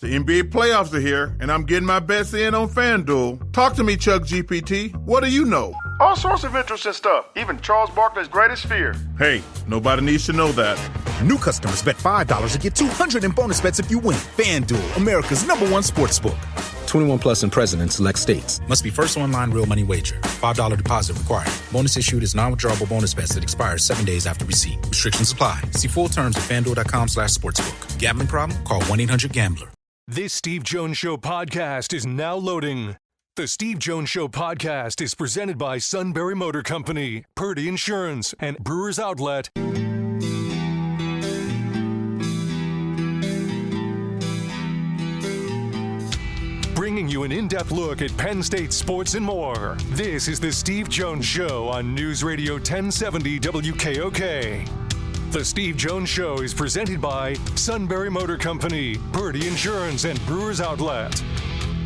The NBA playoffs are here, and I'm getting my bets in on FanDuel. Talk to me, Chuck GPT. What do you know? All sorts of interesting stuff, even Charles Barkley's greatest fear. Hey, nobody needs to know that. New customers bet $5 and get $200 in bonus bets if you win. FanDuel, America's #1 sportsbook. 21 plus and present in select states. Must be first online real money wager. $5 deposit required. Bonus issued is non-withdrawable bonus bets that expires 7 days after receipt. Restrictions apply. See full terms at FanDuel.com/sportsbook. Gambling problem? Call 1-800-GAMBLER. This Steve Jones Show podcast is now loading. The Steve Jones Show podcast is presented by Sunbury Motor Company, Purdy Insurance, and Brewers Outlet. Bringing you an in-depth look at Penn State sports and more. This is the Steve Jones Show on News Radio 1070 WKOK. The Steve Jones Show is presented by Sunbury Motor Company, Purdy Insurance, and Brewers Outlet.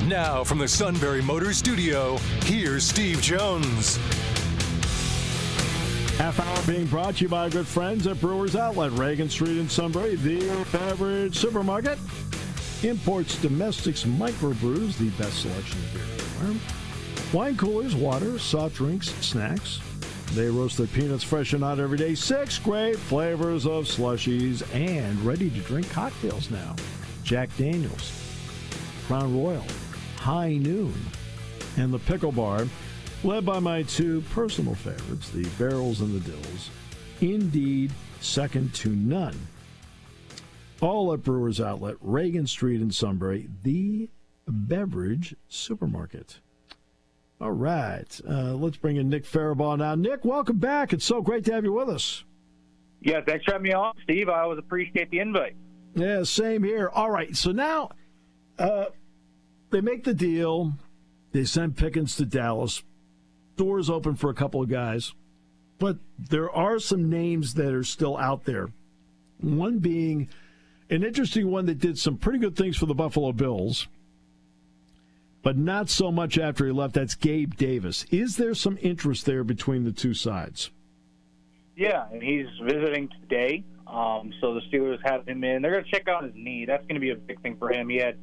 Now from the Sunbury Motor Studio, here's Steve Jones. Half hour being brought to you by our good friends at Brewers Outlet, Reagan Street in Sunbury, the beverage supermarket. Imports, domestics, microbrews, the best selection of beer everywhere. Wine coolers, water, soft drinks, snacks. They roast their peanuts fresh and hot every day. 6 great flavors of slushies and ready-to-drink cocktails now. Jack Daniels, Crown Royal, High Noon, and the Pickle Bar, led by my 2 personal favorites, the Barrels and the Dills. Indeed, second to none. All at Brewers Outlet, Reagan Street in Sunbury, the beverage supermarket. All right, let's bring in Nick Farabaugh now. Nick, welcome back. It's so great to have you with us. Yeah, thanks for having me on, Steve. I always appreciate the invite. Yeah, same here. All right, so now they make the deal. They send Pickens to Dallas. Doors open for a couple of guys. But there are some names that are still out there. One being an interesting one that did some pretty good things for the Buffalo Bills, but not so much after he left. That's Gabe Davis. Is there some interest there between the two sides? Yeah, and he's visiting today. So the Steelers have him in. They're going to check out his knee. That's going to be a big thing for him. He had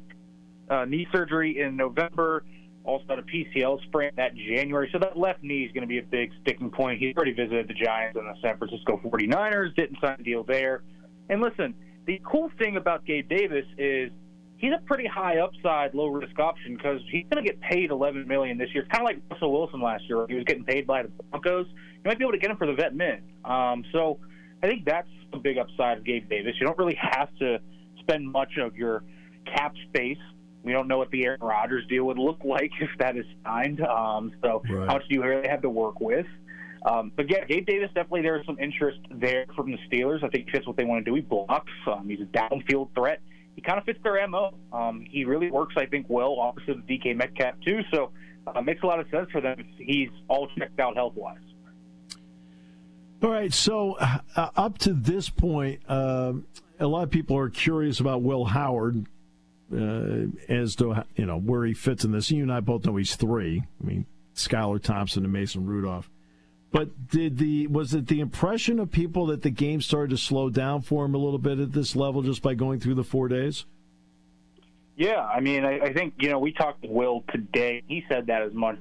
knee surgery in November, also had a PCL sprain that January. So that left knee is going to be a big sticking point. He's already visited the Giants and the San Francisco 49ers, didn't sign a deal there. And listen, the cool thing about Gabe Davis is he's a pretty high upside, low risk option because he's going to get paid $11 million this year. It's kind of like Russell Wilson last year. He was getting paid by the Broncos. You might be able to get him for the vet min. So I think that's a big upside of Gabe Davis. You don't really have to spend much of your cap space. We don't know what the Aaron Rodgers deal would look like if that is signed. So right. How much do you really have to work with? But yeah, Gabe Davis, definitely there's some interest there from the Steelers. I think he fits what they want to do. He blocks. He's a downfield threat. He kind of fits their MO. He really works, I think, well opposite of DK Metcalf, too. So it makes a lot of sense for them if he's all checked out health-wise. All right, so up to this point, a lot of people are curious about Will Howard as to where he fits in this. You and I both know he's 3. I mean, Skylar Thompson and Mason Rudolph. But was it the impression of people that the game started to slow down for him a little bit at this level just by going through the 4 days? Yeah, I mean, I think, we talked to Will today. He said that as much.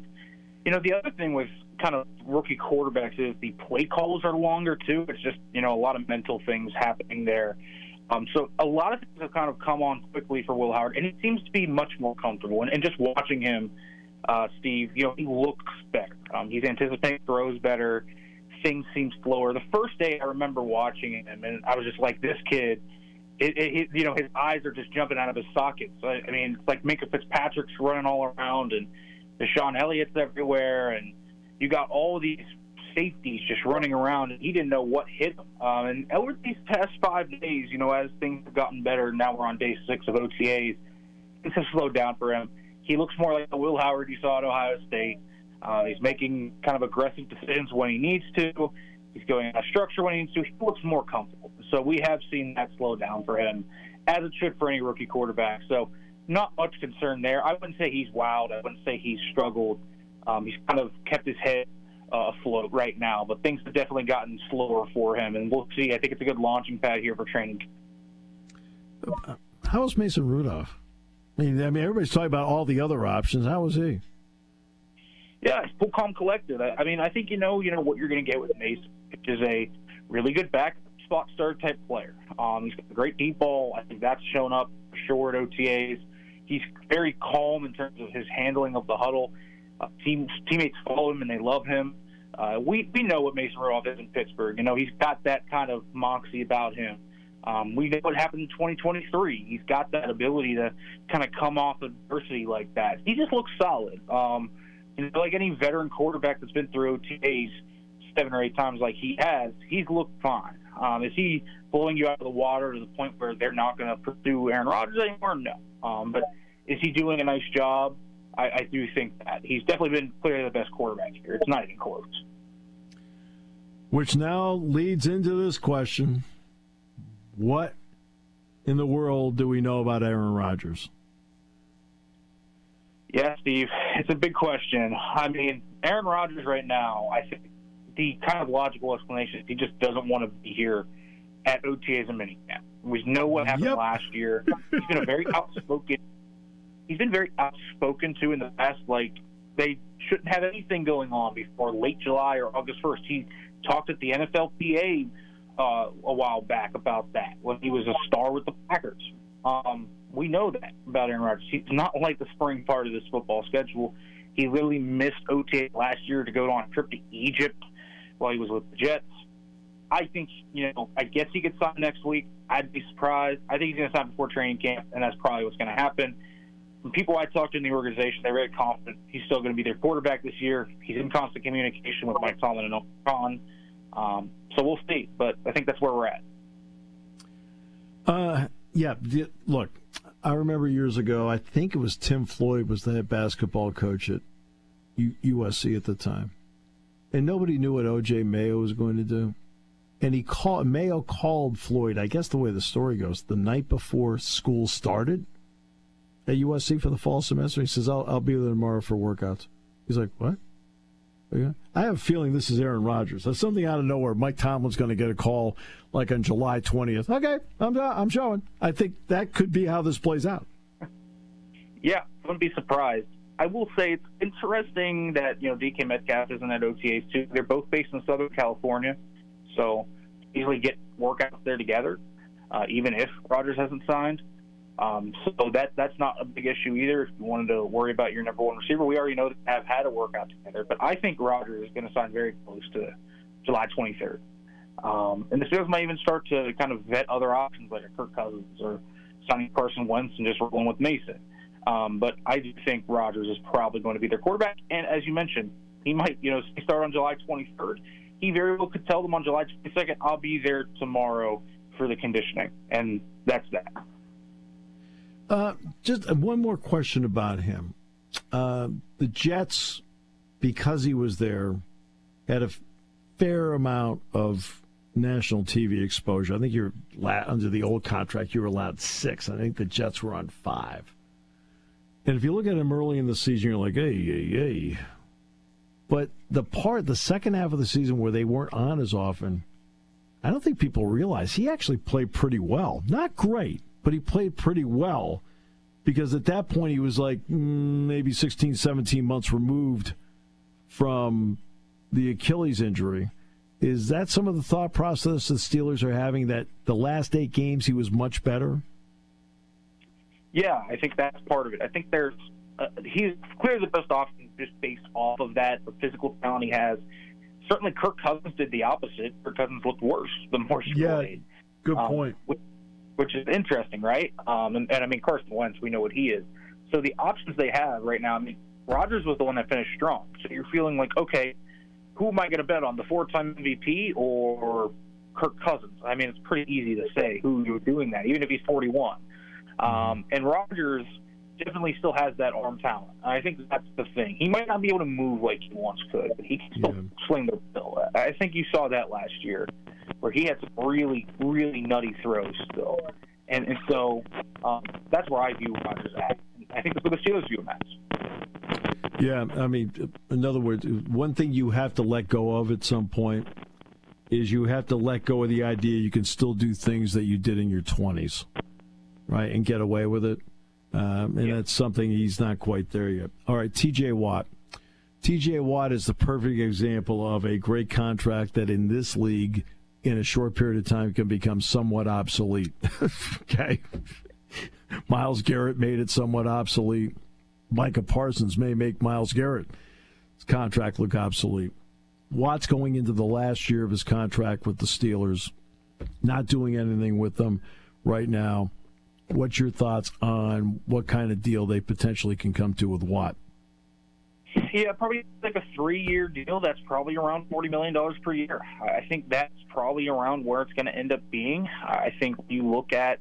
The other thing with kind of rookie quarterbacks is the play calls are longer, too. It's just, a lot of mental things happening there. So a lot of things have kind of come on quickly for Will Howard, and he seems to be much more comfortable. And just watching him, Steve, he looks better. He's anticipating throws better. Things seem slower. The first day I remember watching him, and I was just like, this kid, his eyes are just jumping out of his sockets. I mean, it's like Minka Fitzpatrick's running all around, and Deshaun Elliott's everywhere, and you got all these safeties just running around, and he didn't know what hit him. And over these past 5 days, as things have gotten better, now we're on day 6 of OTAs, things have slowed down for him. He looks more like the Will Howard you saw at Ohio State. He's making kind of aggressive decisions when he needs to. He's going out of structure when he needs to. He looks more comfortable. So we have seen that slow down for him, as it should for any rookie quarterback. So not much concern there. I wouldn't say he's wowed. I wouldn't say he's struggled. He's kind of kept his head afloat right now. But things have definitely gotten slower for him. And we'll see. I think it's a good launching pad here for training. How is Mason Rudolph? I mean, everybody's talking about all the other options. How was he? Yeah, he's cool, calm, collected. I mean, I think you know what you're going to get with Mason, which is a really good back spot start type player. He's got a great deep ball. I think that's shown up for sure at OTAs. He's very calm in terms of his handling of the huddle. Teammates follow him and they love him. We know what Mason Rudolph is in Pittsburgh. You know, he's got that kind of moxie about him. We know what happened in 2023. He's got that ability to kind of come off adversity like that. He just looks solid. Like any veteran quarterback that's been through OTAs 7 or 8 times like he has, he's looked fine. Is he blowing you out of the water to the point where they're not going to pursue Aaron Rodgers anymore? No. But is he doing a nice job? I do think that. He's definitely been clearly the best quarterback here. It's not even close. Which now leads into this question. What in the world do we know about Aaron Rodgers? Yeah, Steve, it's a big question. I mean, Aaron Rodgers right now, I think the kind of logical explanation is he just doesn't want to be here at OTAs and minicamp. We know what happened last year. He's been very outspoken to in the past. Like, they shouldn't have anything going on before late July or August 1st. He talked at the NFLPA a while back about that when he was a star with the Packers. We know that about Aaron Rodgers. He's not like the spring part of this football schedule. He literally missed OTA last year to go on a trip to Egypt while he was with the Jets. I think, I guess he could sign next week. I'd be surprised. I think he's going to sign before training camp, and that's probably what's going to happen. From people I talked to in the organization, they're very confident he's still going to be their quarterback this year. He's in constant communication with Mike Tomlin and Owen Khan. So we'll see, but I think that's where we're at. Look, I remember years ago, I think it was Tim Floyd was the head basketball coach at USC at the time. And nobody knew what O.J. Mayo was going to do. And Mayo called Floyd, I guess the way the story goes, the night before school started at USC for the fall semester. He says, I'll be there tomorrow for workouts. He's like, what? Yeah. I have a feeling this is Aaron Rodgers. That's something out of nowhere. Mike Tomlin's going to get a call like on July 20th. Okay, I'm showing. I think that could be how this plays out. Yeah, I wouldn't be surprised. I will say it's interesting that, DK Metcalf isn't at OTAs too. They're both based in Southern California, so easily get workouts there together, even if Rodgers hasn't signed. So that's not a big issue either. If you wanted to worry about your number one receiver, we already know that they have had a workout together. But I think Rodgers is going to sign very close to July 23rd. And the Steelers might even start to kind of vet other options like a Kirk Cousins or signing Carson Wentz and just rolling with Mason. But I do think Rodgers is probably going to be their quarterback. And as you mentioned, he might, start on July 23rd. He very well could tell them on July 22nd, I'll be there tomorrow for the conditioning. And that's that. Just one more question about him. The Jets, because he was there, had a fair amount of national TV exposure. I think you're under the old contract, you were allowed 6. I think the Jets were on 5. And if you look at him early in the season, you're like, hey. But the second half of the season where they weren't on as often, I don't think people realize he actually played pretty well. Not great, but he played pretty well because at that point he was like maybe 16, 17 months removed from the Achilles injury. Is that some of the thought process the Steelers are having, that the last 8 games he was much better? Yeah, I think that's part of it. I think he's clearly the best option just based off of that, the physical talent he has. Certainly Kirk Cousins did the opposite. Kirk Cousins looked worse the more he played. Good point. Which is interesting, right? And I mean, Carson Wentz, we know what he is. So the options they have right now, I mean, Rodgers was the one that finished strong. So you're feeling like, okay, who am I going to bet on, the 4-time MVP or Kirk Cousins? I mean, it's pretty easy to say who you're doing that, even if he's 41. And Rodgers definitely still has that arm talent. I think that's the thing. He might not be able to move like he once could, but he can still sling the bill. I think you saw that last year where he had some really, really nutty throws still. And so that's where I view Rodgers at. I think that's where the Steelers view him as. Yeah, I mean, in other words, one thing you have to let go of at some point is you have to let go of the idea you can still do things that you did in your 20s, right, and get away with it. And that's something he's not quite there yet. All right, T.J. Watt. T.J. Watt is the perfect example of a great contract that in this league, in a short period of time, can become somewhat obsolete. Okay? Myles Garrett made it somewhat obsolete. Micah Parsons may make Myles Garrett's contract look obsolete. Watt's going into the last year of his contract with the Steelers, not doing anything with them right now. What's your thoughts on what kind of deal they potentially can come to with Watt? Yeah, probably like a 3-year deal. That's probably around $40 million per year. I think that's probably around where it's going to end up being. I think you look at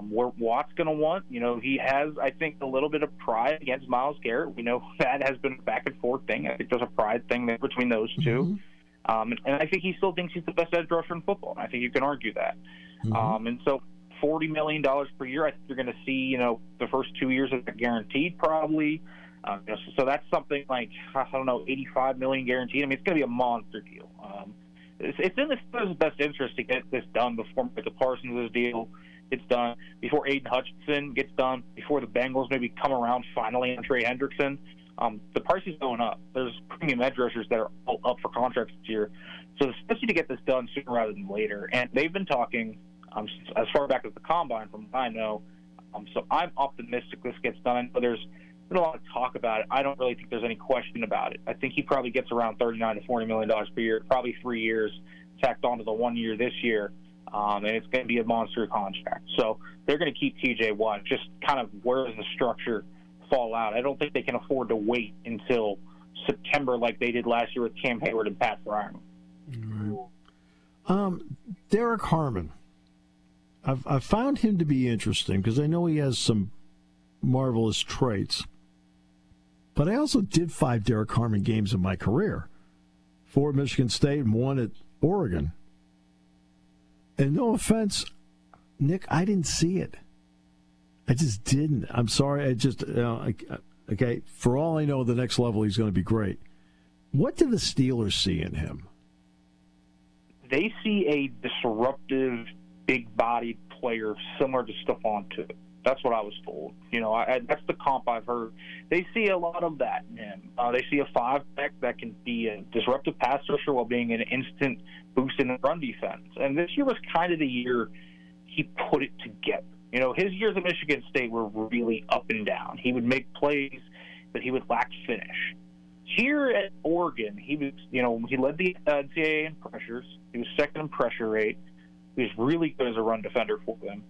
where Watt's going to want. He has, I think, a little bit of pride against Myles Garrett. We know that has been a back-and-forth thing. I think there's a pride thing there between those two. And I think he still thinks he's the best edge rusher in football. I think you can argue that. And so $40 million per year, I think you're going to see, the first 2 years of it guaranteed probably. So that's something like, I don't know, $85 million guaranteed. I mean, it's going to be a monster deal. It's in the Steelers' best interest to get this done before Micah Parsons' deal gets done, before Aiden Hutchinson gets done, before the Bengals maybe come around finally on Trey Hendrickson. The price is going up. There's premium edge rushers that are all up for contracts this year. So especially to get this done sooner rather than later. And they've been talking as far back as the Combine, from what I know. So I'm optimistic this gets done. But there's been a lot of talk about it. I don't really think there's any question about it. I think he probably gets around $39 to $40 million per year, probably 3 years, tacked onto the 1 year this year. And it's going to be a monster contract. So they're going to keep T.J. Watt. Just kind of where does the structure fall out? I don't think they can afford to wait until September like they did last year with Cam Hayward and Pat Bryant. Right. Derek Harmon. I've found him to be interesting because I know he has some marvelous traits. But I also did 5 Derek Harmon games in my career. 4 at Michigan State and 1 at Oregon. And no offense, Nick, I didn't see it. I just didn't. I'm sorry. Okay, for all I know, the next level, he's going to be great. What do the Steelers see in him? They see a disruptive, big-bodied player similar to Stephon Tuitt. That's what I was told. That's the comp I've heard. They see a lot of that in him. They see a 5-back that can be a disruptive pass rusher while being an instant boost in the run defense. And this year was kind of the year he put it together. His years at Michigan State were really up and down. He would make plays, but he would lack finish. Here at Oregon, he was, he led the NCAA in pressures. He was second in pressure rate. He was really good as a run defender for them.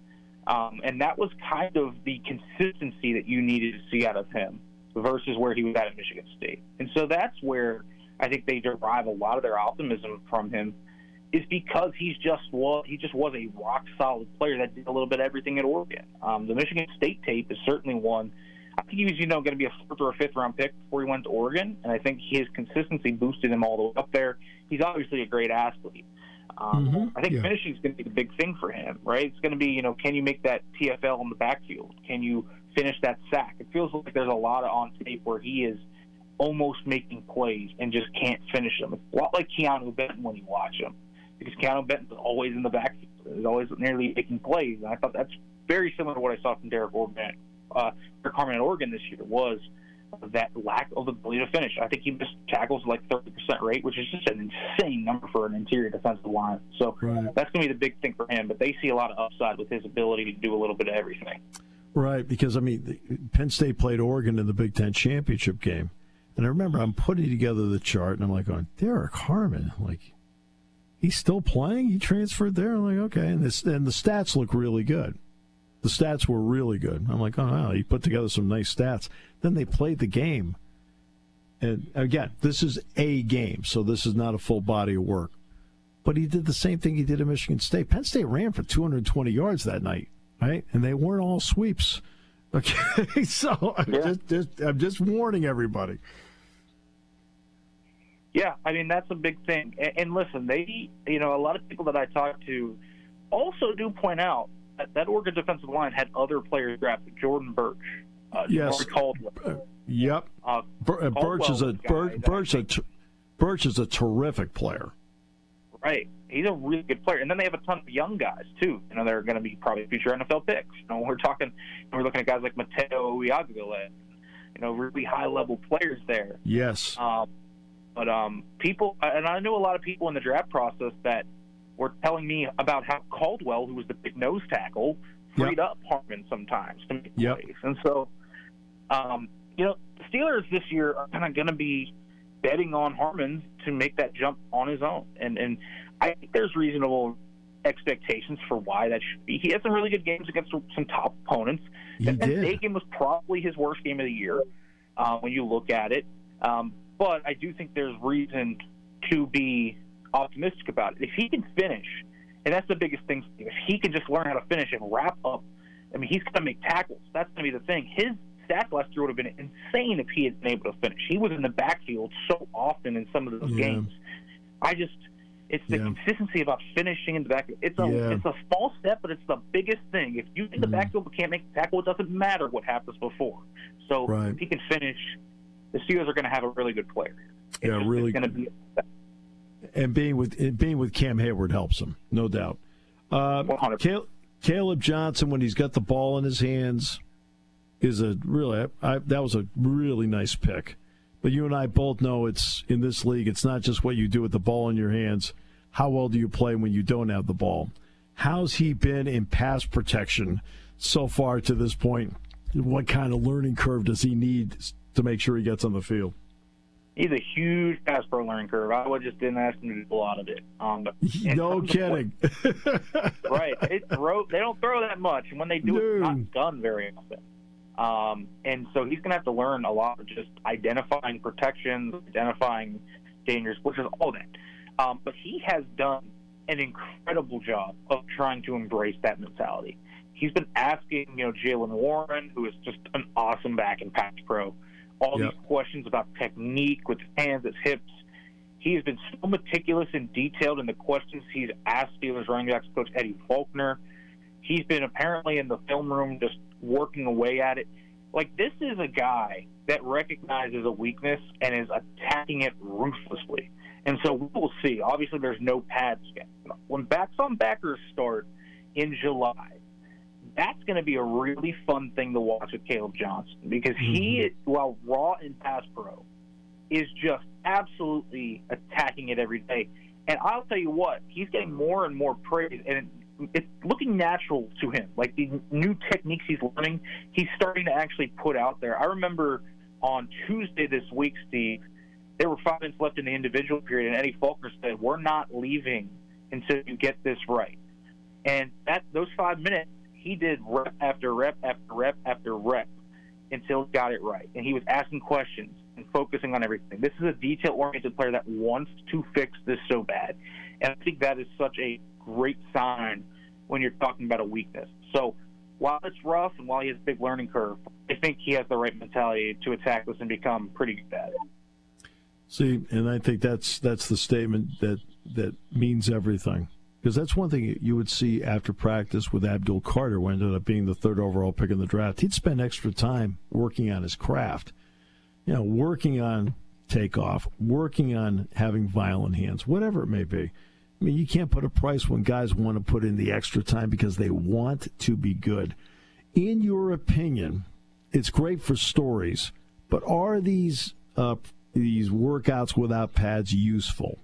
And that was kind of the consistency that you needed to see out of him versus where he was at Michigan State. And so that's where I think they derive a lot of their optimism from him, is because he just was a rock-solid player that did a little bit of everything at Oregon. The Michigan State tape is certainly one. I think he was, going to be a 4th or a 5th-round pick before he went to Oregon, and I think his consistency boosted him all the way up there. He's obviously a great athlete. I think finishing is going to be the big thing for him, right? It's going to be, can you make that TFL in the backfield? Can you finish that sack? It feels like there's a lot of on tape where he is almost making plays and just can't finish them. It's a lot like Keanu Benton when you watch him, because Keanu Benton's always in the backfield. He's always nearly making plays. And I thought that's very similar to what I saw from Derek Harmon at Oregon this year, was that lack of ability to finish. I think he missed tackles like 30% rate, which is just an insane number for an interior defensive line. So that's going to be the big thing for him. But they see a lot of upside with his ability to do a little bit of everything. Right, because, Penn State played Oregon in the Big Ten championship game. And I remember I'm putting together the chart, and I'm like, Derek Harmon, he's still playing? He transferred there? I'm like, okay. And the stats look really good. The stats were really good. I'm like, oh, wow, he put together some nice stats. Then they played the game. And, again, this is a game, so this is not a full body of work. But he did the same thing he did at Michigan State. Penn State ran for 220 yards that night, right? And they weren't all sweeps. Okay, so I'm just warning everybody. Yeah, that's a big thing. And listen, they, a lot of people that I talk to also do point out that Oregon defensive line had other players drafted. Jordan Birch, yes, Caldwell. Yep. Birch is a terrific player. Right, He's a really good player. And then they have a ton of young guys, too. They're going to be probably future NFL picks. We're looking at guys like Mateo Uiagalelei, really high-level players there. Yes. But people, and I knew a lot of people in the draft process that were telling me about how Caldwell, who was the big nose tackle, freed up Harmon sometimes to make plays. And so, the Steelers this year are kind of going to be betting on Harmon to make that jump on his own. And I think there's reasonable expectations for why that should be. He had some really good games against some top opponents. The Penn State game was probably his worst game of the year when you look at it. But I do think there's reason to be optimistic about it. If he can finish, and that's the biggest thing, Steve, if he can just learn how to finish and wrap up, he's going to make tackles. That's going to be the thing. His stats last year would have been insane if he had been able to finish. He was in the backfield so often in some of those games. It's the consistency about finishing in the backfield. It's a small step, but it's the biggest thing. If you in the backfield but can't make the tackle, it doesn't matter what happens before. So if he can finish, the Steelers are going to have a really good player. Really. Going to be. And being with Cam Hayward helps him, no doubt. 100%. Caleb Johnson, when he's got the ball in his hands, is that was a really nice pick. But you and I both know it's in this league, it's not just what you do with the ball in your hands. How well do you play when you don't have the ball? How's he been in pass protection so far to this point? What kind of learning curve does he need to make sure he gets on the field? He's a huge pass pro learning curve. I just didn't ask him to do a lot of it. No kidding. Right. They don't throw that much, and when they do, it's not done very often. And so he's going to have to learn a lot of just identifying protections, identifying dangers, which is all that. But he has done an incredible job of trying to embrace that mentality. He's been asking, Jalen Warren, who is just an awesome back in pass pro, all these questions about technique with his hands, his hips. He has been so meticulous and detailed in the questions he's asked Steelers running backs coach Eddie Faulkner. He's been apparently in the film room just working away at it. This is a guy that recognizes a weakness and is attacking it ruthlessly. And so we will see. Obviously, there's no pads yet. When backs on backers start in July, that's going to be a really fun thing to watch with Caleb Johnson because he, while raw in pass pro, is just absolutely attacking it every day. And I'll tell you what, he's getting more and more praise, and it's looking natural to him. The new techniques he's learning, he's starting to actually put out there. I remember on Tuesday this week, Steve, there were 5 minutes left in the individual period, and Eddie Faulkner said, "We're not leaving until you get this right." And those 5 minutes, he did rep after rep after rep after rep until he got it right. And he was asking questions and focusing on everything. This is a detail-oriented player that wants to fix this so bad. And I think that is such a great sign when you're talking about a weakness. So while it's rough and while he has a big learning curve, I think he has the right mentality to attack this and become pretty good at it. See, and I think that's the statement that means everything. Because that's one thing you would see after practice with Abdul Carter, who ended up being the 3rd overall pick in the draft. He'd spend extra time working on his craft, working on takeoff, working on having violent hands, whatever it may be. I mean, you can't put a price when guys want to put in the extra time because they want to be good. In your opinion, it's great for stories, but are these workouts without pads useful?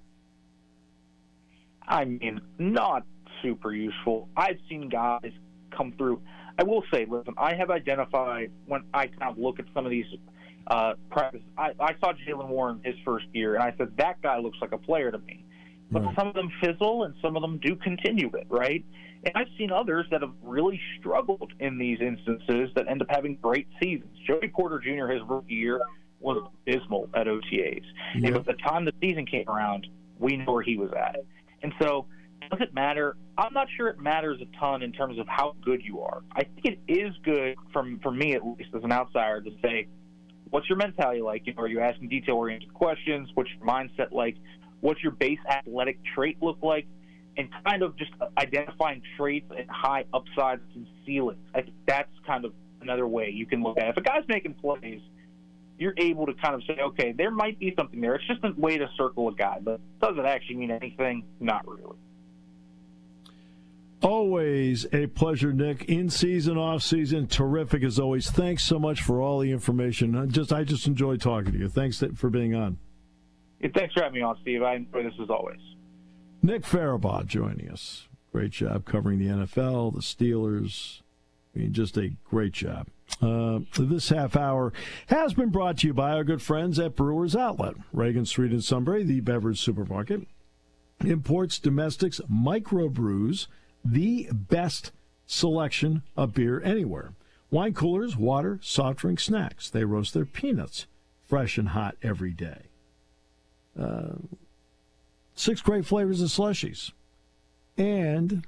I mean, not super useful. I've seen guys come through. I will say, listen, I have identified when I kind of look at some of these practices. I saw Jalen Warren his first year, and I said, that guy looks like a player to me. But some of them fizzle, and some of them do continue it, right? And I've seen others that have really struggled in these instances that end up having great seasons. Joey Porter Jr., his rookie year, was abysmal at OTAs. And by the time the season came around, we knew where he was at. And so, does it matter? I'm not sure it matters a ton in terms of how good you are. I think it is good, for me at least as an outsider, to say, what's your mentality like? Are you asking detail-oriented questions? What's your mindset like? What's your base athletic trait look like? And kind of just identifying traits and high upsides and ceilings. I think that's kind of another way you can look at it. If a guy's making plays, you're able to kind of say, okay, there might be something there. It's just a way to circle a guy, but does it actually mean anything? Not really. Always a pleasure, Nick. In season, off season, terrific as always. Thanks so much for all the information. I just enjoy talking to you. Thanks for being on. Yeah, thanks for having me on, Steve. I enjoy this as always. Nick Farabaugh joining us. Great job covering the NFL, the Steelers. I mean, just a great job. This half hour has been brought to you by our good friends at Brewers Outlet, Reagan Street in Sunbury, the beverage supermarket. Imports, domestics, microbrews, the best selection of beer anywhere. Wine coolers, water, soft drink, snacks. They roast their peanuts fresh and hot every day. 6 great flavors of slushies. And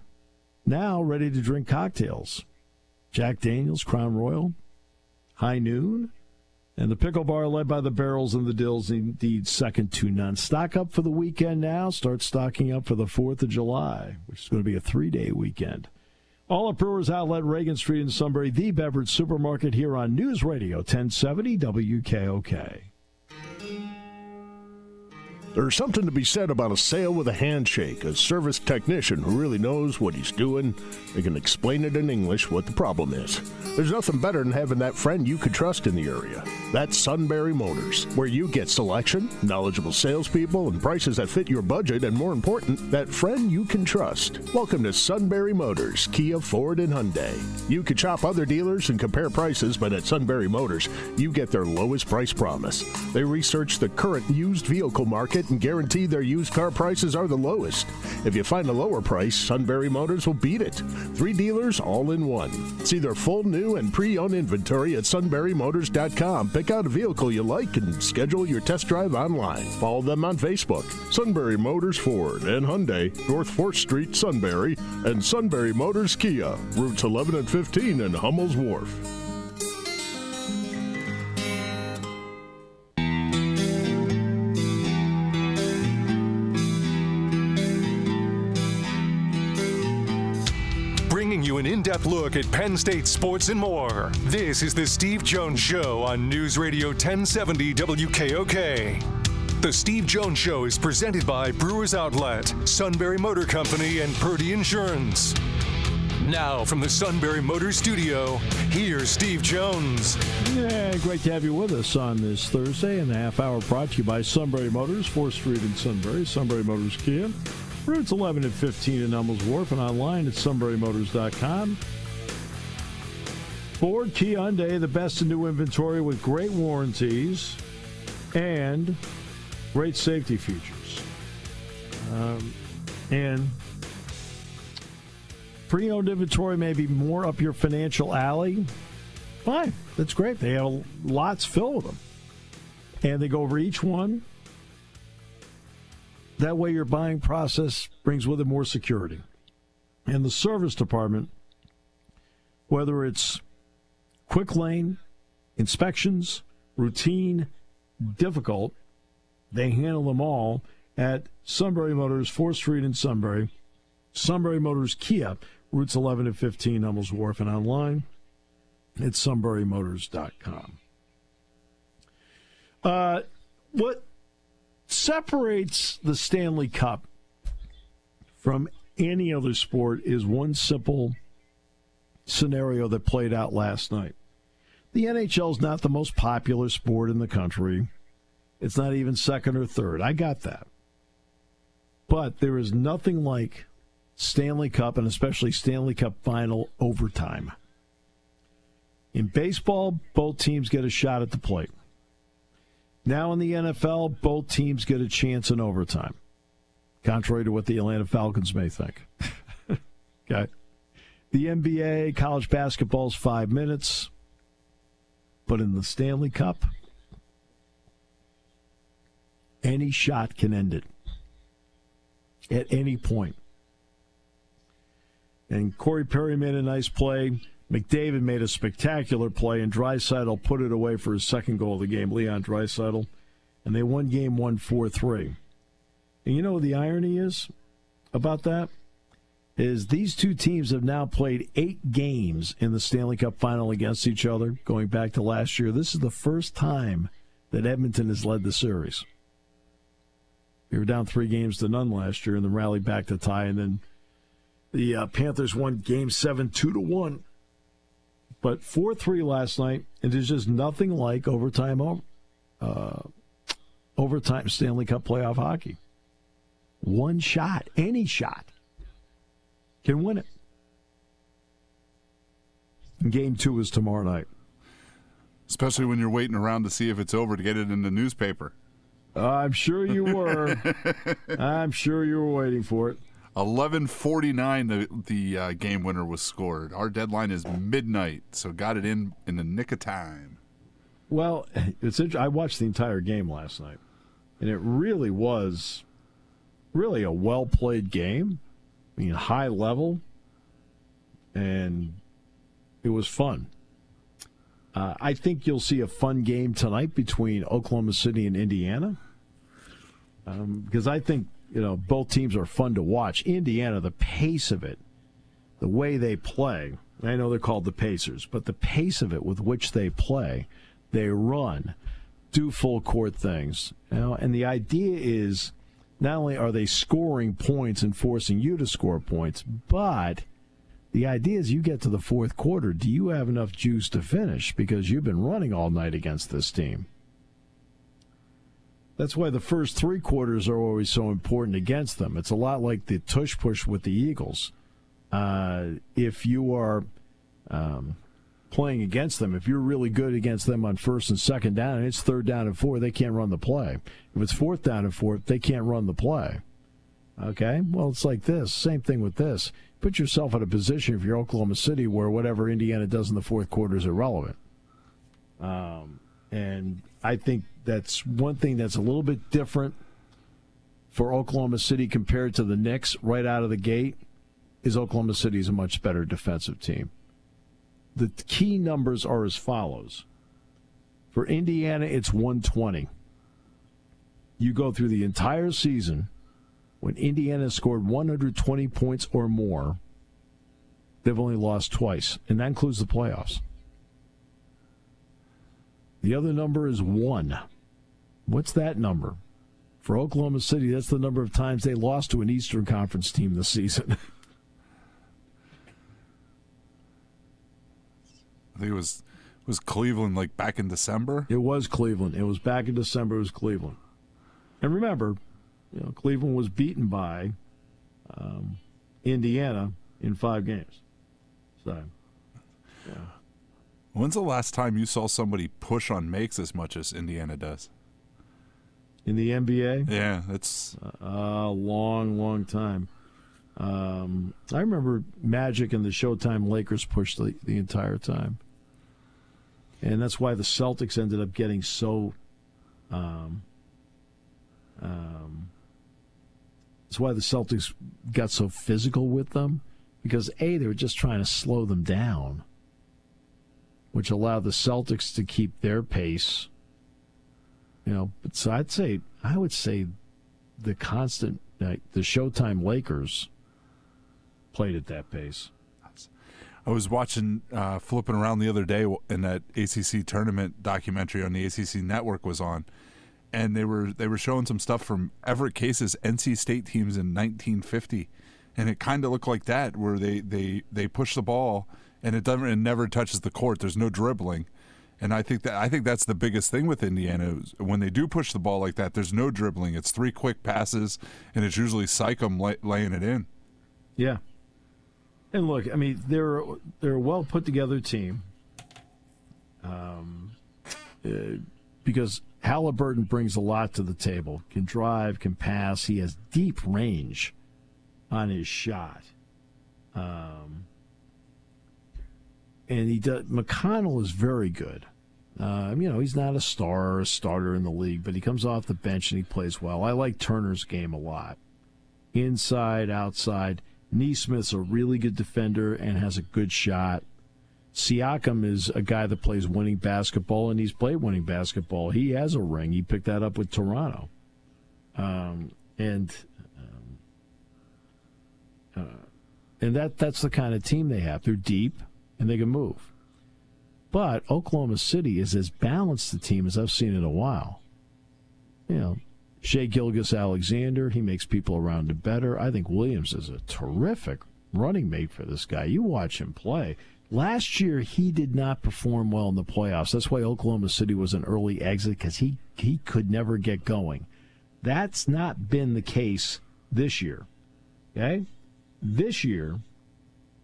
now ready to drink cocktails. Jack Daniels, Crown Royal, High Noon, and the pickle bar led by the Barrels and the Dills, indeed second to none. Stock up for the weekend now. Start stocking up for the 4th of July, which is going to be a 3-day weekend. All at Brewers Outlet, Reagan Street in Sunbury, the beverage supermarket here on News Radio 1070 WKOK. There's something to be said about a sale with a handshake, a service technician who really knows what he's doing. They can explain it in English what the problem is. There's nothing better than having that friend you could trust in the area. That's Sunbury Motors, where you get selection, knowledgeable salespeople, and prices that fit your budget, and more important, that friend you can trust. Welcome to Sunbury Motors, Kia, Ford, and Hyundai. You could shop other dealers and compare prices, but at Sunbury Motors, you get their lowest price promise. They research the current used vehicle market and guarantee their used car prices are the lowest. If you find a lower price, Sunbury Motors will beat it. 3 dealers all in one. See their full new and pre-owned inventory at sunburymotors.com. Pick out a vehicle you like and schedule your test drive online. Follow them on Facebook. Sunbury Motors Ford and Hyundai, North 4th Street, Sunbury, and Sunbury Motors Kia, routes 11 and 15 in Hummel's Wharf. Bringing you an in-depth look at Penn State sports and more. This is the Steve Jones Show on News Radio 1070 WKOK. The Steve Jones Show is presented by Brewers Outlet, Sunbury Motor Company, and Purdy Insurance. Now from the Sunbury Motor Studio, here's Steve Jones. Yeah, great to have you with us on this Thursday, and the half hour brought to you by Sunbury Motors, 4th Street in Sunbury, Sunbury Motors Kia. Routes 11 and 15 in Hummel's Wharf, and online at sunburymotors.com. Ford, Kia, Hyundai, the best in new inventory with great warranties and great safety features. And pre-owned inventory may be more up your financial alley. Fine, that's great. They have lots filled with them. And they go over each one. That way your buying process brings with it more security. And the service department, whether it's quick lane, inspections, routine, difficult, they handle them all at Sunbury Motors, 4th Street in Sunbury, Sunbury Motors Kia, routes 11 and 15, Hummel's Wharf, and online at sunburymotors.com. What separates the Stanley Cup from any other sport is one simple scenario that played out last night. The NHL is not the most popular sport in the country. It's not even second or third. I got that. But there is nothing like Stanley Cup, and especially Stanley Cup final overtime. In baseball, both teams get a shot at the plate. Now in the NFL, both teams get a chance in overtime, contrary to what the Atlanta Falcons may think. Okay. The NBA, college basketball is 5 minutes. But in the Stanley Cup, any shot can end it at any point. And Corey Perry made a nice play. McDavid made a spectacular play, and Draisaitl put it away for his second goal of the game, Leon Draisaitl. And they won game 1 4-3. And you know what the irony is about that? Is these two teams have now played 8 games in the Stanley Cup final against each other, going back to last year. This is the first time that Edmonton has led the series. They were down 3-0 last year and then rallied back to tie, and then The Panthers won Game 7 2-1. But 4-3 last night, and there's just nothing like overtime Stanley Cup playoff hockey. One shot, any shot, can win it. And Game 2 is tomorrow night. Especially when you're waiting around to see if it's over to get it in the newspaper. I'm sure you were. I'm sure you were waiting for it. 11:49, the game winner was scored. Our deadline is midnight, so got it in the nick of time. Well, it's I watched the entire game last night, and it really was a well-played game. I mean, high level, and it was fun. I think you'll see a fun game tonight between Oklahoma City and Indiana, because I think both teams are fun to watch. Indiana, the pace of it, the way they play, I know they're called the Pacers, but the pace of it with which they play, they run, do full court things. And the idea is not only are they scoring points and forcing you to score points, but the idea is you get to the fourth quarter, do you have enough juice to finish? Because you've been running all night against this team. That's why the first three quarters are always so important against them. It's a lot like the tush-push with the Eagles. If you are playing against them, if you're really good against them on first and second down, and it's third down and 4, they can't run the play. If it's fourth down and 4, they can't run the play. Okay? Well, it's like this. Same thing with this. Put yourself in a position, if you're Oklahoma City, where whatever Indiana does in the fourth quarter is irrelevant. And I think that's one thing that's a little bit different for Oklahoma City compared to the Knicks right out of the gate is Oklahoma City is a much better defensive team. The key numbers are as follows. For Indiana, it's 120. You go through the entire season, when Indiana scored 120 points or more, they've only lost twice, and that includes the playoffs. The other number is 1. What's that number? For Oklahoma City, that's the number of times they lost to an Eastern Conference team this season. I think it was Cleveland, like back in December? It was Cleveland. It was back in December. It was Cleveland. And remember, Cleveland was beaten by Indiana in 5 games. So, yeah. When's the last time you saw somebody push on makes as much as Indiana does? In the NBA? Yeah, it's a long time. I remember Magic and the Showtime Lakers pushed the entire time. And that's why the Celtics ended up getting so that's why the Celtics got so physical with them, because they were just trying to slow them down, which allowed the Celtics to keep their pace. But so I would say the constant the Showtime Lakers played at that pace. I was watching, flipping around the other day, and that ACC tournament documentary on the ACC network was on, and they were showing some stuff from Everett Case's NC State teams in 1950, and it kind of looked like that, where they push the ball and it never touches the court. There's no dribbling, and I think that's the biggest thing with Indiana. When they do push the ball like that, there's no dribbling. It's 3 quick passes, and it's usually Sycam laying it in. Yeah. And look, I mean, they're a well put together team, because Halliburton brings a lot to the table. Can drive, can pass. He has deep range on his shot, and he does. McConnell is very good. He's not a star or a starter in the league, but he comes off the bench and he plays well. I like Turner's game a lot, inside, outside. Neesmith's a really good defender and has a good shot. Siakam is a guy that plays winning basketball, and he's played winning basketball. He has a ring. He picked that up with Toronto. And that's the kind of team they have. They're deep, and they can move. But Oklahoma City is as balanced a team as I've seen in a while. Shea Gilgeous-Alexander, he makes people around him better. I think Williams is a terrific running mate for this guy. You watch him play. Last year, he did not perform well in the playoffs. That's why Oklahoma City was an early exit, because he could never get going. That's not been the case this year. Okay? This year,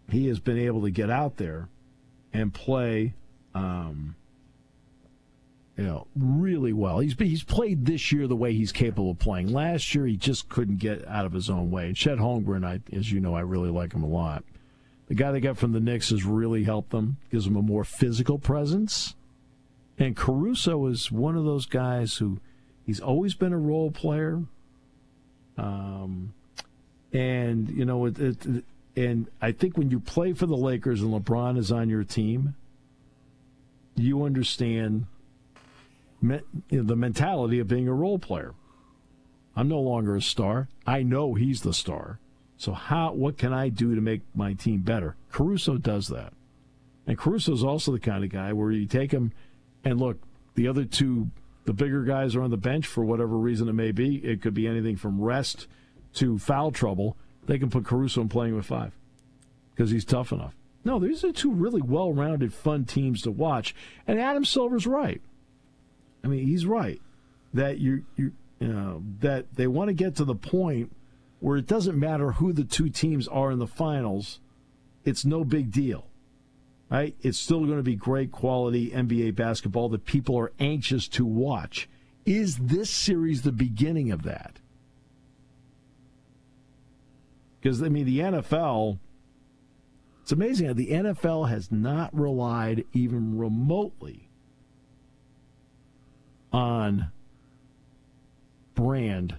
he has been able to get out there and play really well. He's played this year the way he's capable of playing. Last year, he just couldn't get out of his own way. And Chet Holmgren, as you know, I really like him a lot. The guy they got from the Knicks has really helped them, gives them a more physical presence. And Caruso is one of those guys who he's always been a role player. And I think when you play for the Lakers and LeBron is on your team, you understand the mentality of being a role player. I'm no longer a star. I know he's the star. So what can I do to make my team better? Caruso does that. And Caruso's also the kind of guy where you take him and look, the other two, the bigger guys are on the bench for whatever reason it may be. It could be anything from rest to foul trouble. They can put Caruso in playing with 5 because he's tough enough. No, these are two really well-rounded, fun teams to watch. And Adam Silver's right. I mean, he's right that that they want to get to the point where it doesn't matter who the two teams are in the finals. It's no big deal, right? It's still going to be great quality NBA basketball that people are anxious to watch. Is this series the beginning of that? Because, I mean, the NFL, it's amazing how the NFL has not relied even remotely on brand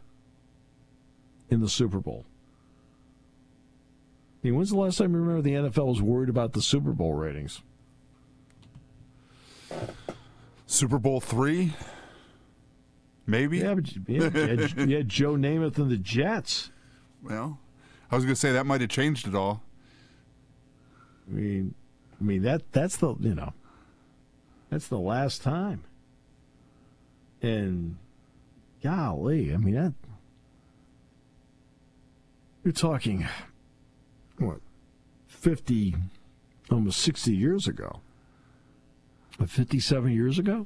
in the Super Bowl. I mean, when's the last time you remember the NFL was worried about the Super Bowl ratings? Super Bowl III? Maybe? Yeah, but you had Joe Namath and the Jets. Well, I was going to say that might have changed it all. I mean that's the that's the last time. And golly, I mean you're talking 50, almost 60 years ago. 57 years ago?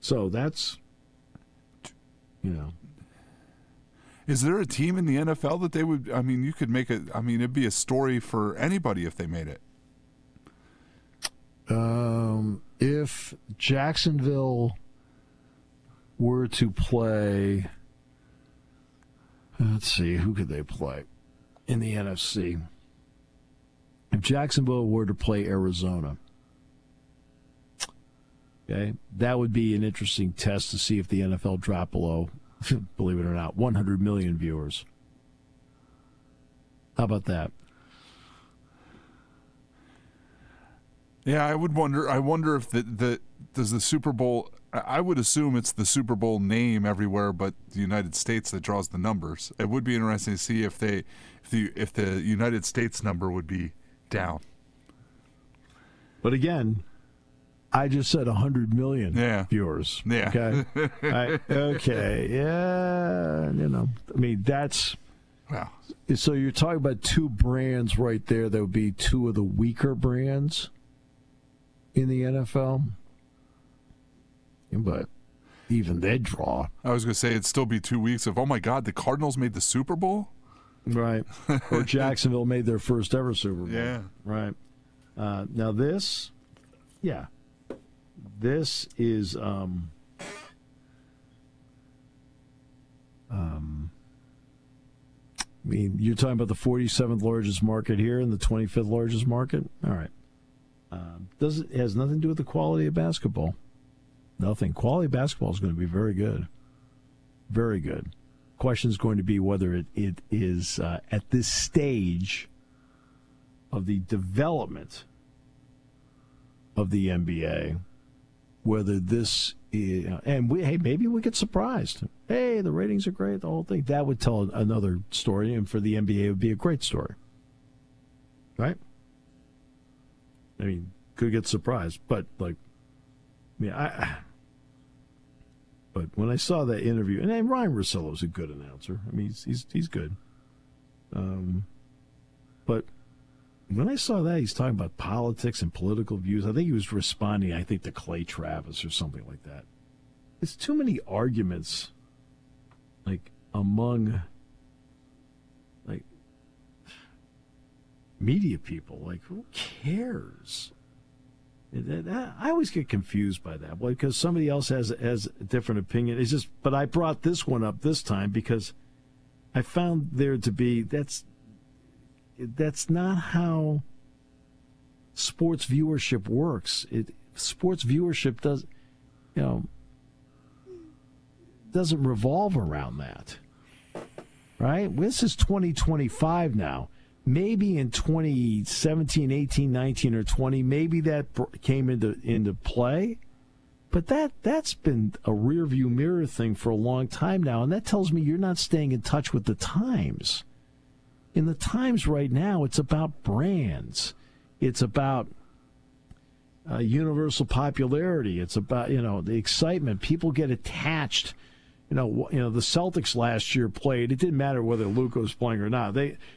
So that's, Is there a team in the NFL that they would, you could make it'd be a story for anybody if they made it. If Jacksonville were to play, let's see, who could they play in the NFC? If Jacksonville were to play Arizona, okay, that would be an interesting test to see if the NFL dropped below, believe it or not, 100 million viewers. How about that? Yeah, I wonder if does the Super Bowl, I would assume it's the Super Bowl name everywhere but the United States that draws the numbers. It would be interesting to see if the United States number would be down. But again, I just said 100 million viewers. Yeah. Okay. Okay. Yeah. That's. Wow. So you're talking about two brands right there that would be two of the weaker brands in the NFL. But even they draw. I was going to say it'd still be 2 weeks of, oh my God, the Cardinals made the Super Bowl? Right. Or Jacksonville made their first ever Super Bowl. Yeah. Right. Now this is you're talking about the 47th largest market here and the 25th largest market? All right. It has nothing to do with the quality of basketball. Nothing. Quality of basketball is going to be very good. Very good. Question is going to be whether it is at this stage of the development of the NBA, whether this is, maybe we get surprised. Hey, the ratings are great, the whole thing. That would tell another story, and for the NBA, it would be a great story. Right? Could get surprised, but But when I saw that interview, and Ryan Russillo's a good announcer. I mean, he's good. But when I saw that, he's talking about politics and political views. I think he was responding, to Clay Travis or something like that. It's too many arguments, among, media people. Who cares? I always get confused by that, because somebody else has a different opinion. It's just, but I brought this one up this time because I found there to be that's not how sports viewership works. Sports viewership doesn't revolve around that, right? This is 2025 now. Maybe in 2017, 18, 19, or 20, maybe that came into play. But that's been a rearview mirror thing for a long time now, and that tells me you're not staying in touch with the times. In the times right now, it's about brands. It's about universal popularity. It's about, the excitement. People get attached. The Celtics last year played. It didn't matter whether Luka was playing or not.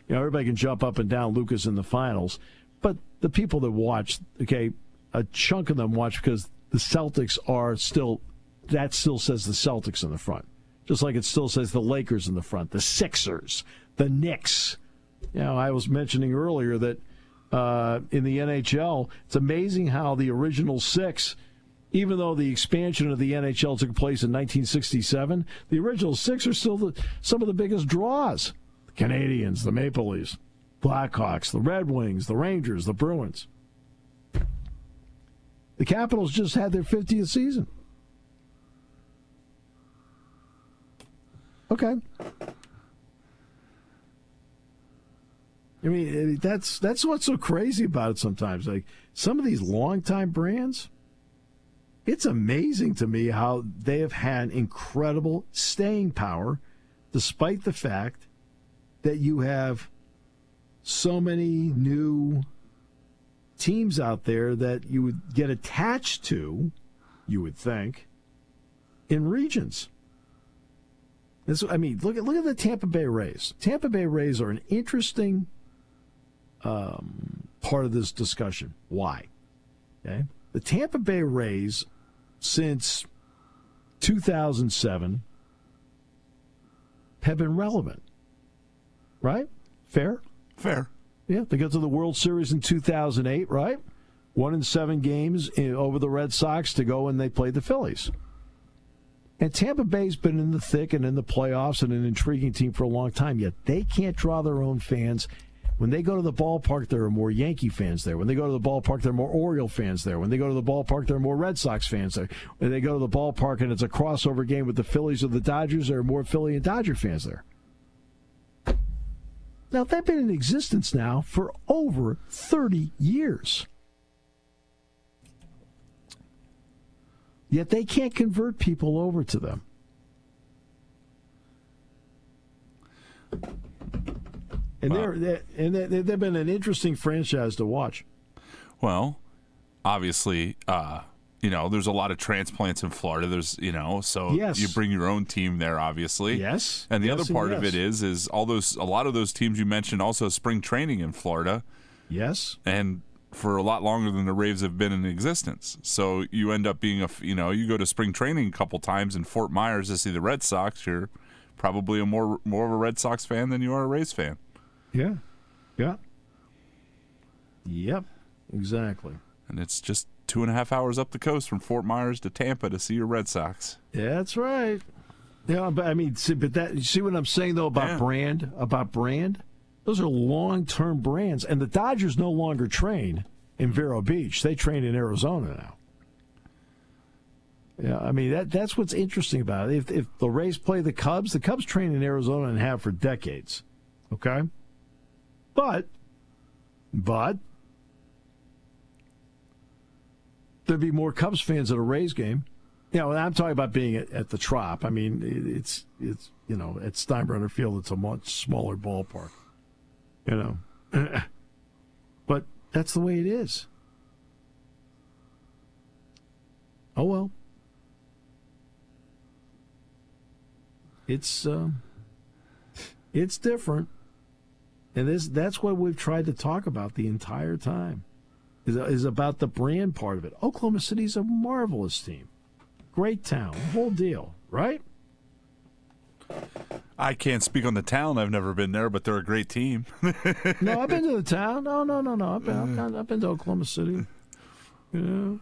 Everybody can jump up and down Luka's in the finals. But the people that watch, a chunk of them watch because the Celtics are still, that still says the Celtics in the front. Just like it still says the Lakers in the front, the Sixers, the Knicks. I was mentioning earlier that in the NHL, it's amazing how the original six, even though the expansion of the NHL took place in 1967, the original six are still some of the biggest draws. The Canadians, the Maple Leafs, Blackhawks, the Red Wings, the Rangers, the Bruins. The Capitals just had their 50th season. Okay. I mean, that's what's so crazy about it sometimes. Some of these longtime brands, it's amazing to me how they have had incredible staying power, despite the fact that you have so many new teams out there that you would get attached to, you would think, in regions. Look at the Tampa Bay Rays. Tampa Bay Rays are an interesting part of this discussion. Why? Okay, the Tampa Bay Rays, since 2007, have been relevant. Right? Fair? Fair. Yeah, they got to the World Series in 2008, right? 1 in 7 games over the Red Sox to go when they played the Phillies. And Tampa Bay's been in the thick and in the playoffs and an intriguing team for a long time, yet they can't draw their own fans. When they go to the ballpark, there are more Yankee fans there. When they go to the ballpark, there are more Oriole fans there. When they go to the ballpark, there are more Red Sox fans there. When they go to the ballpark and it's a crossover game with the Phillies or the Dodgers, there are more Philly and Dodger fans there. Now, they've been in existence now for over 30 years. Yet they can't convert people over to them. And they've been an interesting franchise to watch. Well, obviously, there's a lot of transplants in Florida. There's, so yes. You bring your own team there, obviously. Yes. And the other part of it is a lot of those teams you mentioned also spring training in Florida. Yes. And for a lot longer than the Raves have been in existence. So you end up being you go to spring training a couple times in Fort Myers to see the Red Sox. You're probably more of a Red Sox fan than you are a Rays fan. Yeah. Yeah. Yep. Exactly. And it's just 2.5 hours up the coast from Fort Myers to Tampa to see your Red Sox. Yeah, that's right. Yeah, but see what I'm saying though about brand? About brand? Those are long-term brands, and the Dodgers no longer train in Vero Beach. They train in Arizona now. Yeah, I mean that's what's interesting about it. If the Rays play the Cubs train in Arizona and have for decades. Okay? But there'd be more Cubs fans at a Rays game. I'm talking about being at the Trop. I mean, it's at Steinbrenner Field, it's a much smaller ballpark. But that's the way it is. Oh, well. It's different. And that's what we've tried to talk about the entire time, is about the brand part of it. Oklahoma City's a marvelous team. Great town, whole deal, right? I can't speak on the town. I've never been there, but they're a great team. No, I've been to the town. No. I've been to Oklahoma City. You know?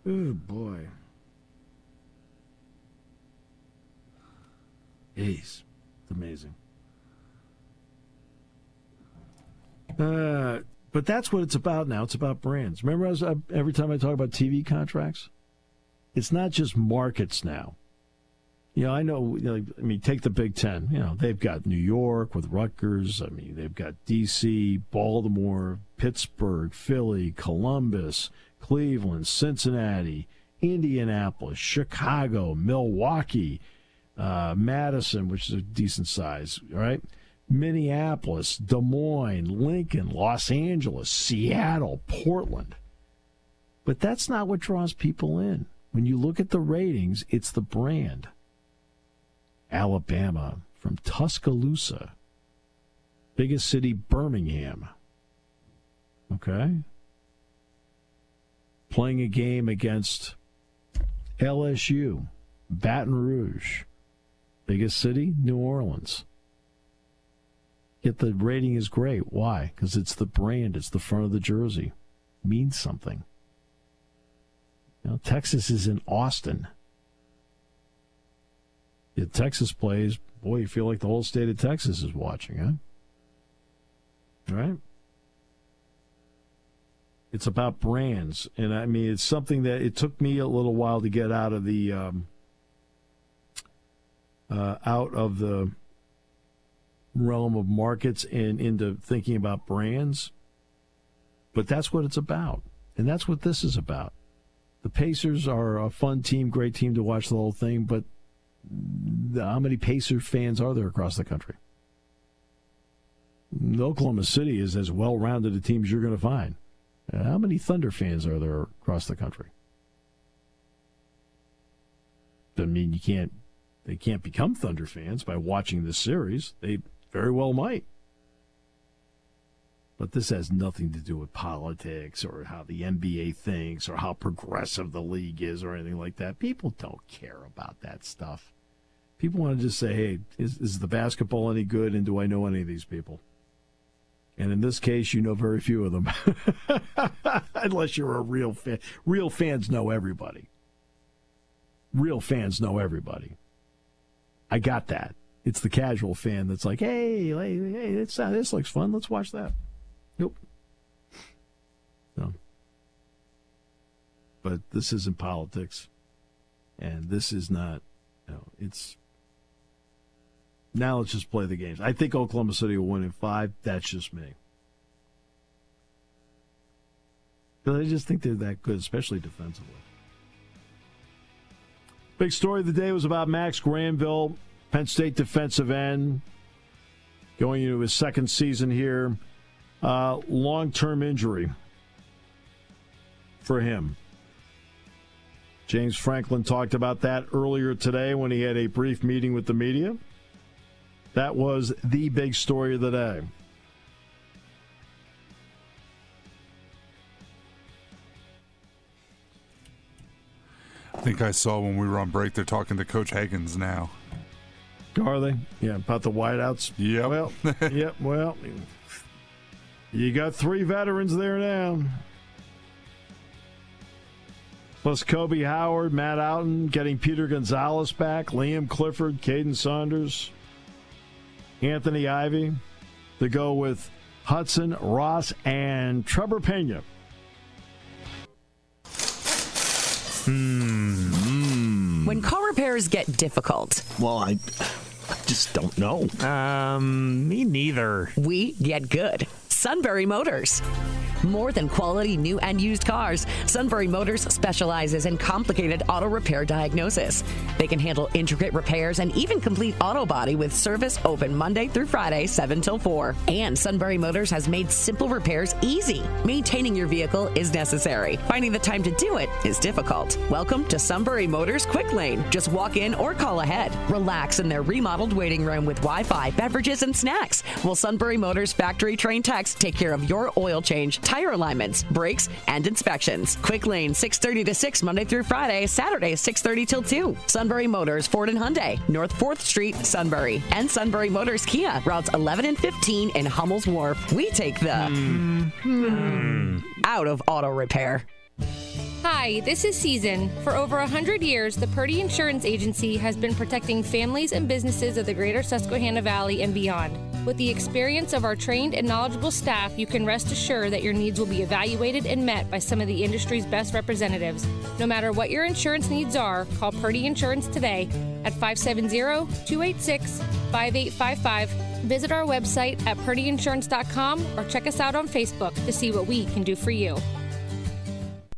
Oh, boy. Jeez. It's amazing. But that's what it's about now. It's about brands. Remember, every time I talk about TV contracts, it's not just markets now. You know, I know. Take the Big Ten. You know, they've got New York with Rutgers. They've got D.C., Baltimore, Pittsburgh, Philly, Columbus, Cleveland, Cincinnati, Indianapolis, Chicago, Milwaukee, Madison, which is a decent size. All right. Minneapolis, Des Moines, Lincoln, Los Angeles, Seattle, Portland. But that's not what draws people in. When you look at the ratings, it's the brand. Alabama, from Tuscaloosa. Biggest city, Birmingham. Okay? Playing a game against LSU, Baton Rouge. Biggest city, New Orleans. Yet the rating is great. Why? Because it's the brand. It's the front of the jersey. It means something. You know, Texas is in Austin. Yet Texas plays, boy, you feel like the whole state of Texas is watching, huh? Right? It's about brands. And, it's something that it took me a little while to get out of the realm of markets and into thinking about brands. But that's what it's about. And that's what this is about. The Pacers are a fun team, great team to watch the whole thing, but how many Pacers fans are there across the country? Oklahoma City is as well-rounded a team as you're going to find. How many Thunder fans are there across the country? They can't become Thunder fans by watching this series. They very well might. But this has nothing to do with politics or how the NBA thinks or how progressive the league is or anything like that. People don't care about that stuff. People want to just say, hey, is the basketball any good, and do I know any of these people? And in this case, you know very few of them. Unless you're a real fan. Real fans know everybody. Real fans know everybody. I got that. It's the casual fan that's like, hey, this looks fun. Let's watch that. Nope. No. But this isn't politics. And this is not, it's... Now let's just play the games. I think Oklahoma City will win in 5. That's just me. But I just think they're that good, especially defensively. Big story of the day was about Max Granville, Penn State defensive end, going into his second season here. Long-term injury for him. James Franklin talked about that earlier today when he had a brief meeting with the media. That was the big story of the day. I think I saw when we were on break, they're talking to Coach Higgins now. Are they? Yeah, about the wideouts? Yep. Well, you got 3 veterans there now. Plus Kobe Howard, Matt Outen, getting Peter Gonzalez back, Liam Clifford, Caden Saunders, Anthony Ivey, to go with Hudson, Ross, and Trevor Pena. When car repairs get difficult. Well, I just don't know. Me neither. We get good. Sunbury Motors. More than quality new and used cars, Sunbury Motors specializes in complicated auto repair diagnosis. They can handle intricate repairs and even complete auto body with service open Monday through Friday, 7 till 4. And Sunbury Motors has made simple repairs easy. Maintaining your vehicle is necessary. Finding the time to do it is difficult. Welcome to Sunbury Motors Quick Lane. Just walk in or call ahead. Relax in their remodeled waiting room with Wi-Fi, beverages, and snacks. While Sunbury Motors factory-trained techs take care of your oil change, tire alignments, brakes, and inspections. Quick Lane, 6:30 to 6, Monday through Friday, Saturday, 6:30 till 2. Sunbury Motors, Ford and Hyundai, North 4th Street, Sunbury. And Sunbury Motors Kia, routes 11 and 15 in Hummel's Wharf. We take the out of auto repair. Hi, this is Season. For over 100 years, the Purdy Insurance Agency has been protecting families and businesses of the greater Susquehanna Valley and beyond. With the experience of our trained and knowledgeable staff, you can rest assured that your needs will be evaluated and met by some of the industry's best representatives. No matter what your insurance needs are, call Purdy Insurance today at 570-286-5855. Visit our website at purdyinsurance.com or check us out on Facebook to see what we can do for you.